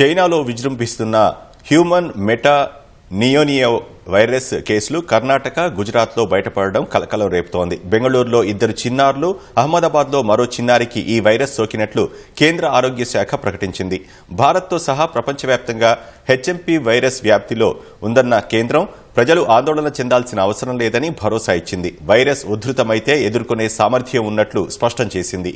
చైనాలో విజృంభిస్తున్న human మెటానియోనియో virus కేసులు కర్ణాటక, గుజరాత్లో బయటపడడం కలకలం రేపుతోంది. బెంగళూరులో 2 చిన్నారులు, అహ్మదాబాద్లో మరో చిన్నారికి ఈ వైరస్ సోకినట్లు కేంద్ర ఆరోగ్య శాఖ ప్రకటించింది. భారత్తో సహా ప్రపంచవ్యాప్తంగా హెచ్ఎంపీ వైరస్ వ్యాప్తిలో ఉందన్న కేంద్రం ప్రజలు ఆందోళన చెందాల్సిన అవసరం లేదని భరోసా ఇచ్చింది. వైరస్ ఉధృతమైతే ఎదుర్కొనే సామర్థ్యం ఉన్నట్లు స్పష్టం చేసింది.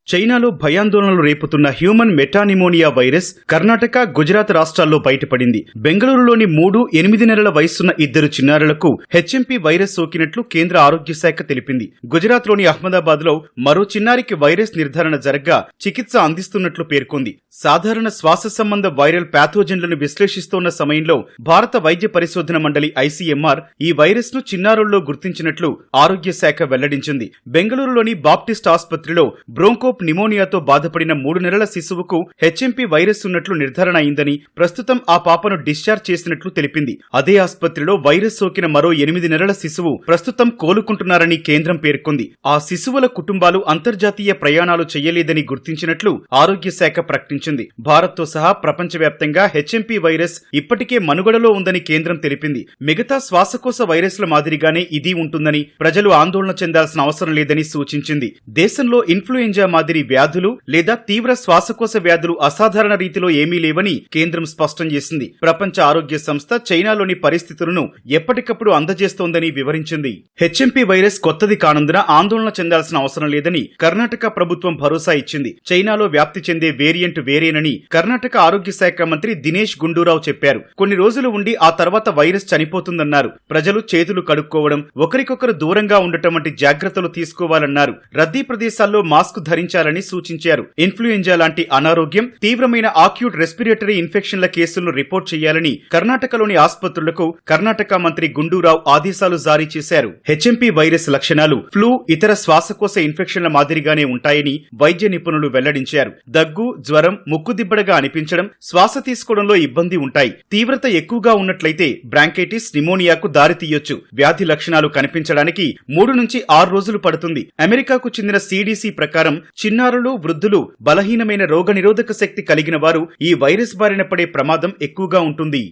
చైనాలో భయాందోళనలు రేపుతున్న హ్యూమన్ మెటానిమోనియా వైరస్ కర్ణాటక, గుజరాత్ రాష్ట్రాల్లో బయటపడింది. బెంగళూరులోని 3, 8 నెలల వయసున్న 2 చిన్నారులకు హెచ్ఎంపీ వైరస్ సోకినట్లు కేంద్ర ఆరోగ్య శాఖ తెలిపింది. గుజరాత్లోని అహ్మదాబాద్లో మరో చిన్నారికి వైరస్ నిర్ధారణ జరగ్గా చికిత్స అందిస్తున్నట్లు పేర్కొంది. సాధారణ శ్వాస సంబంధ వైరల్ ప్యాథోజన్లను విశ్లేషిస్తోన్న సమయంలో భారత వైద్య పరిశోధన మండలి ఐసీఎంఆర్ ఈ వైరస్ ను చిన్నారుల్లో గుర్తించినట్లు ఆరోగ్య శాఖ వెల్లడించింది. బెంగళూరులోని బాప్టిస్ట్ ఆసుపత్రిలో బ్రోంకో నిమోనియాతో బాధపడిన 3 నెలల శిశువుకు హెచ్ఎంపీ వైరస్ ఉన్నట్లు నిర్ధారణ అయిందని, ప్రస్తుతం ఆ పాపను డిశ్చార్జ్ చేసినట్లు తెలిపింది. అదే ఆసుపత్రిలో వైరస్ సోకిన మరో 8 నెలల శిశువు ప్రస్తుతం కోలుకుంటున్నారని కేంద్రం పేర్కొంది. ఆ శిశువుల కుటుంబాలు అంతర్జాతీయ ప్రయాణాలు చేయలేదని గుర్తించినట్లు ఆరోగ్య శాఖ ప్రకటించింది. భారత్తో సహా ప్రపంచవ్యాప్తంగా హెచ్ఎంపీ వైరస్ ఇప్పటికే మనుగడలో ఉందని కేంద్రం తెలిపింది. మిగతా శ్వాసకోశ వైరస్ల మాదిరిగానే ఇది ఉంటుందని, ప్రజలు ఆందోళన చెందాల్సిన అవసరం లేదని సూచించింది. దేశంలో ఇన్ఫ్లుయెంజా మాదిరి వ్యాధులు లేదా తీవ్ర శ్వాసకోశ వ్యాధులు అసాధారణ రీతిలో ఏమీ లేవని కేంద్రం స్పష్టం చేసింది. ప్రపంచ ఆరోగ్య సంస్థ చైనాలోని పరిస్థితులను ఎప్పటికప్పుడు అందజేస్తోందని వివరించింది. హెచ్ఎంపీ వైరస్ కొత్తది కానందున ఆందోళన చెందాల్సిన అవసరం లేదని కర్ణాటక ప్రభుత్వం భరోసా ఇచ్చింది. చైనాలో వ్యాప్తి చెందే వేరియంట్ వేరేనని కర్ణాటక ఆరోగ్య శాఖ మంత్రి దినేష్ గుండూరావు చెప్పారు. కొన్ని రోజులు ఉండి ఆ తర్వాత వైరస్ చనిపోతుందన్నారు. ప్రజలు చేతులు కడుక్కోవడం, ఒకరికొకరు దూరంగా ఉండటం వంటి జాగ్రత్తలు తీసుకోవాలన్నారు. రద్దీ ప్రదేశాల్లో మాస్క్ ధరించాలని సూచించారు. ఇన్ఫ్లుయెంజా లాంటి అనారోగ్యం, తీవ్రమైన ఆక్యూట్ రెస్పిరేటరీ ఇన్ఫెక్షన్ల కేసులను రిపోర్ట్ చేయాలని కర్ణాటకలోని ఆసుపత్రులకు కర్ణాటక మంత్రి గుండూరావు ఆదేశాలు జారీ చేశారు. హెచ్ఎంపీ వైరస్ లక్షణాలు ఫ్లూ, ఇతర శ్వాసకోశ ఇన్ఫెక్షన్ల మాదిరిగానే ఉంటాయని వైద్య నిపుణులు వెల్లడించారు. దగ్గు, జ్వరం, ముక్కుదిబ్బడగా అనిపించడం, శ్వాస తీసుకోవడంలో ఇబ్బంది ఉంటాయి. తీవ్రత ఎక్కువగా ఉన్నట్లయితే బ్రాంకైటిస్, నిమోనియాకు దారితీయొచ్చు. వ్యాధి లక్షణాలు కనిపించడానికి 3 నుంచి 6 రోజులు పడుతుంది. అమెరికాకు చెందిన సిడిసి ప్రకారం చిన్నారులు, వృద్ధులు, బలహీనమైన రోగనిరోధక శక్తి కలిగిన వారు ఈ వైరస్ బారిన పడే ప్రమాదం ఎక్కువగా ఉంటుంది.